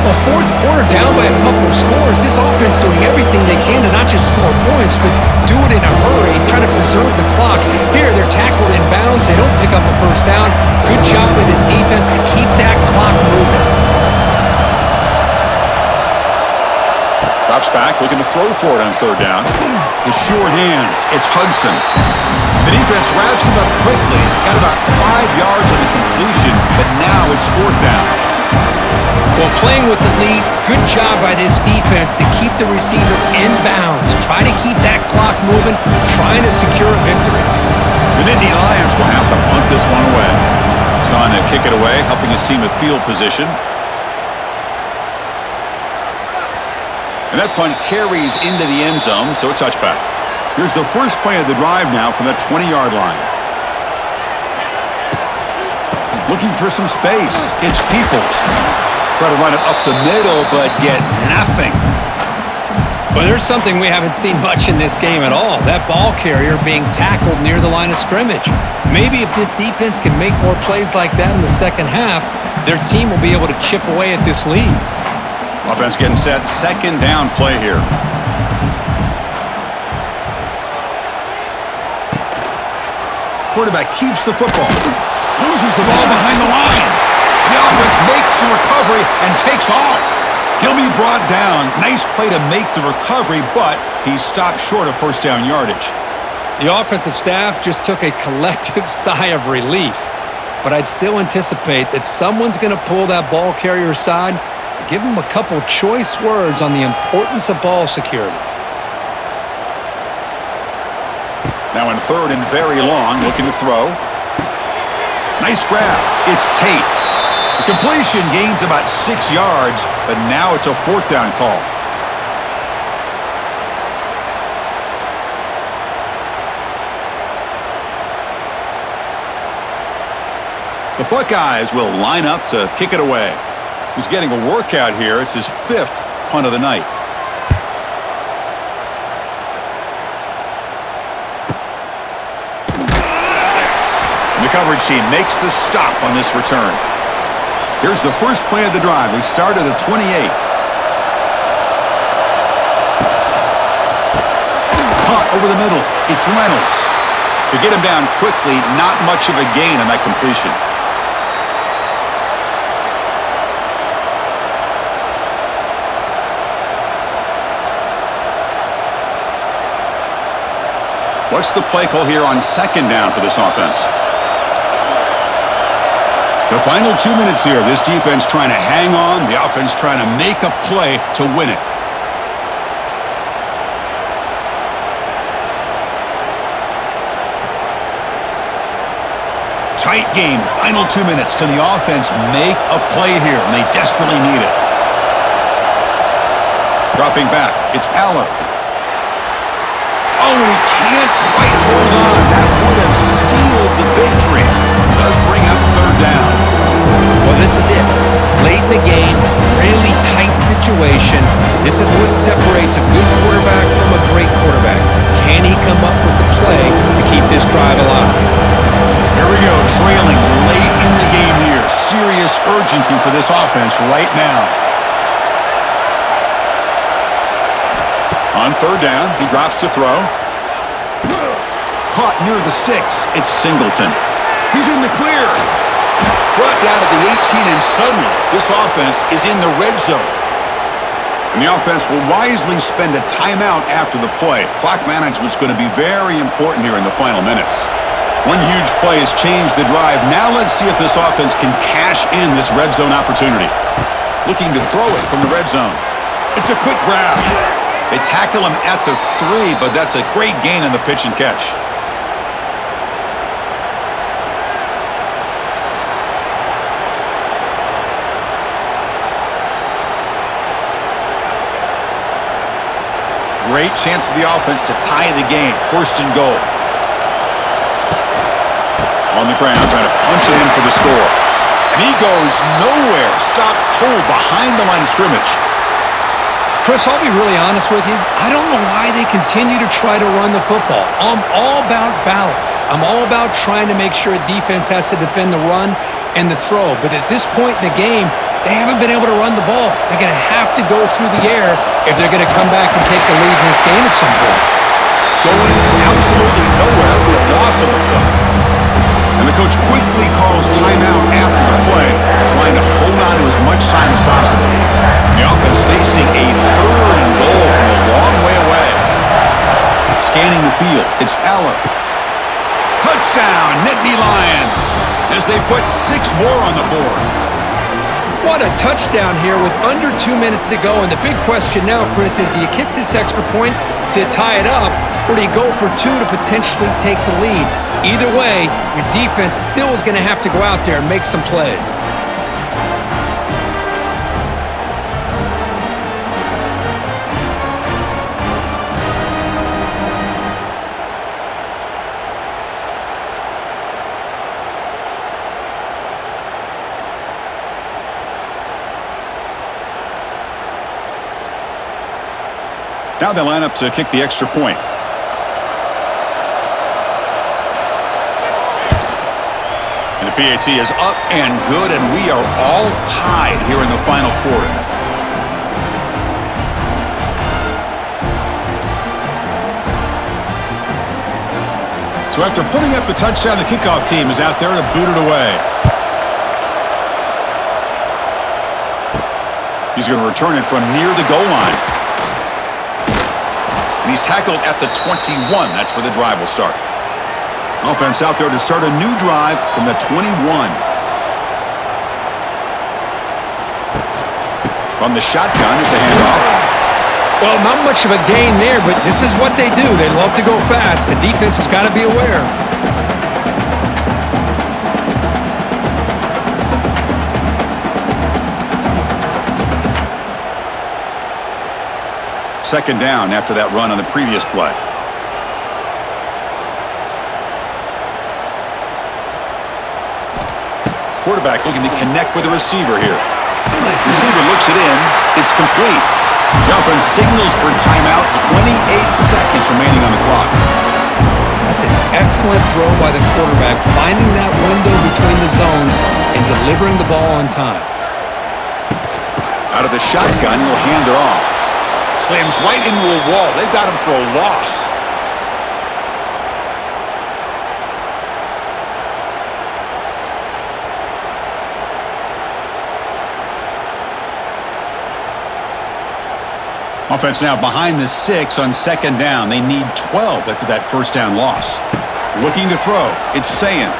Well, fourth quarter down by a couple of scores. This offense doing everything they can to not just score points, but do it in a hurry, try to preserve the clock. Here, they're tackled in bounds. They don't pick up a first down. Good job with this defense to keep that clock moving. Drops back, looking to throw for it on third down. His sure hands, it's Hudson. The defense wraps him up quickly. Got about 5 yards on the completion, but now it's fourth down. Well, playing with the lead, good job by this defense to keep the receiver in bounds. Try to keep that clock moving, trying to secure a victory. The Nittany Lions will have to punt this one away. He's on to kick it away, helping his team with field position. And that punt carries into the end zone, so a touchback. Here's the first play of the drive now from the 20-yard line. Looking for some space. It's Peoples. Try to run it up the middle, but get nothing. Well, there's something we haven't seen much in this game at all. That ball carrier being tackled near the line of scrimmage. Maybe if this defense can make more plays like that in the second half, their team will be able to chip away at this lead. Offense getting set. Second down play here. Quarterback keeps the football. Loses the ball behind the line. The offense makes the recovery and takes off. He'll be brought down. Nice play to make the recovery, but he stopped short of first down yardage. The offensive staff just took a collective sigh of relief. But I'd still anticipate that someone's going to pull that ball carrier aside, give him a couple choice words on the importance of ball security. Now in third and very long, looking to throw. Nice grab. It's Tate. The completion gains about 6 yards, but now it's a fourth down call. The Buckeyes will line up to kick it away. He's getting a workout here. It's his 5th punt of the night. And the coverage team makes the stop on this return. Here's the first play of the drive. They start at the 28. Punt over the middle. It's Reynolds. To get him down quickly, not much of a gain on that completion. What's the play call here on second down for this offense? The final 2 minutes here. This defense trying to hang on. The offense trying to make a play to win it. Tight game. Final 2 minutes. Can the offense make a play here? And they desperately need it. Dropping back. It's Aller. Oh, and he can't quite hold on. That would have sealed the victory. Does bring up third down. Well, this is it. Late in the game, really tight situation. This is what separates a good quarterback from a great quarterback. Can he come up with the play to keep this drive alive? Here we go, trailing late in the game here. Serious urgency for this offense right now. On third down, he drops to throw. Caught near the sticks. It's Singleton. He's in the clear. Brought down at the 18, and suddenly this offense is in the red zone. And the offense will wisely spend a timeout after the play. Clock management's going to be very important here in the final minutes. One huge play has changed the drive. Now let's see if this offense can cash in this red zone opportunity. Looking to throw it from the red zone. It's a quick grab. They tackle him at the 3, but that's a great gain on the pitch and catch. great chance for the offense to tie the game. First and goal. On the ground, trying to punch it in for the score. And he goes nowhere. Stopped cold behind the line of scrimmage. Chris, I'll be really honest with you. I don't know why they continue to try to run the football. I'm all about balance. I'm all about trying to make sure a defense has to defend the run and the throw. But at this point in the game, they haven't been able to run the ball. They're going to have to go through the air if they're going to come back and take the lead in this game at some point. Going absolutely nowhere with a loss of the play. And the coach quickly calls timeout after the play, trying to hold on to as much time as possible. The offense facing a third and goal from a long way away. Scanning the field, it's Aller. Touchdown, Nittany Lions, as they put 6 more on the board. What a touchdown here with under 2 minutes to go. And the big question now, Chris, is do you kick this extra point to tie it up, or do you go for 2 to potentially take the lead? Either way, your defense still is going to have to go out there and make some plays. Now they line up to kick the extra point. And the PAT is up and good, and we are all tied here in the final quarter. So after putting up the touchdown, the kickoff team is out there to boot it away. He's going to return it from near the goal line. And he's tackled at the 21. That's where the drive will start. Offense out there to start a new drive from the 21. From the shotgun, it's a handoff. Well, not much of a gain there, but this is what they do. They love to go fast. The defense has got to be aware. Second down after that run on the previous play. Quarterback looking to connect with the receiver here. Receiver looks it in. It's complete. The offense signals for timeout. 28 seconds remaining on the clock. That's an excellent throw by the quarterback, finding that window between the zones and delivering the ball on time. Out of the shotgun, he'll hand it off. Slams right into a wall. They've got him for a loss. Offense now behind the 6 on second down. They need 12 after that first down loss. Looking to throw. It's Sayin.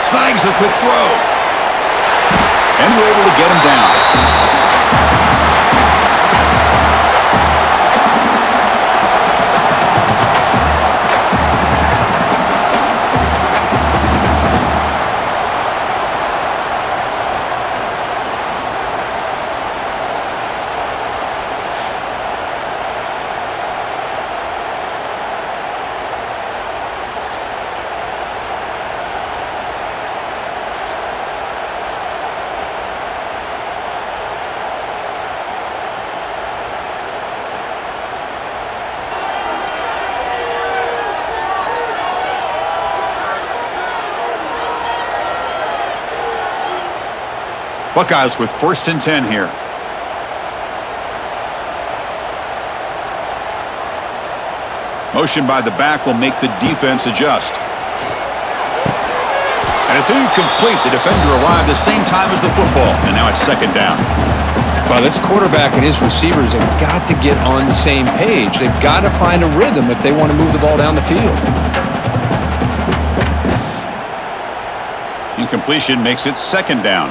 Snags the quick throw. And we're able to get him down. Buckeyes with 1st and 10 here. Motion by the back will make the defense adjust. And it's incomplete. The defender arrived the same time as the football. And now it's second down. Well, this quarterback and his receivers have got to get on the same page. They've got to find a rhythm if they want to move the ball down the field. Incompletion makes it second down.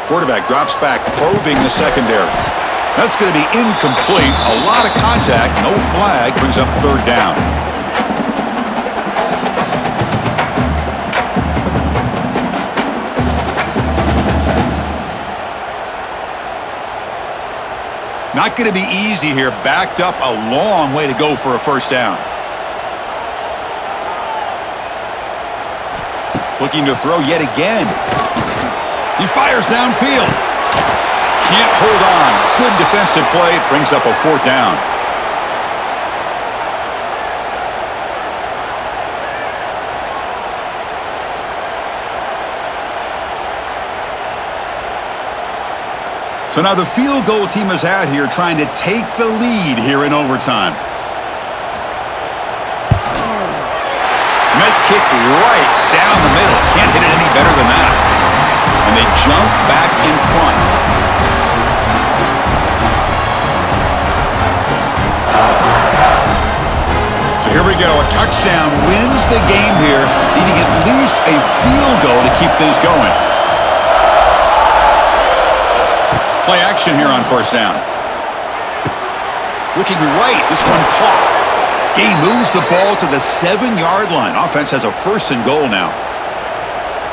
Quarterback drops back, probing the secondary. That's going to be incomplete. A lot of contact, no flag, brings up third down. Not going to be easy here. Backed up a long way to go for a first down. Looking to throw yet again. He fires downfield. Can't hold on. Good defensive play. Brings up a fourth down. So now the field goal team is out here trying to take the lead here in overtime. Net kick right down the middle. Can't hit it any better than that. And they jump back in front. So here we go. A touchdown wins the game here, needing at least a field goal to keep things going. Play action here on first down. Looking right. This one caught. He moves the ball to the 7-yard line. Offense has a first and goal now.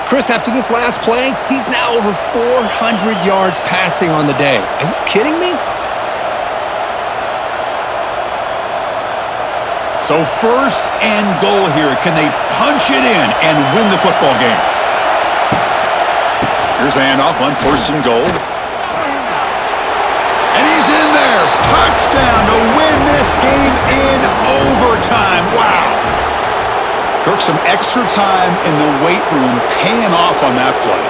Chris, after this last play, he's now over 400 yards passing on the day. Are you kidding me? So first and goal here. Can they punch it in and win the football game? Here's the handoff on first and goal. And he's in there. Touchdown to win this game in overtime. Wow. Kirk, some extra time in the weight room paying off on that play.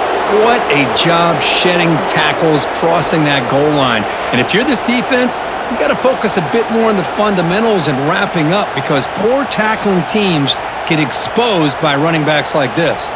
What a job shedding tackles, crossing that goal line. And if you're this defense, you got to focus a bit more on the fundamentals and wrapping up, because poor tackling teams get exposed by running backs like this.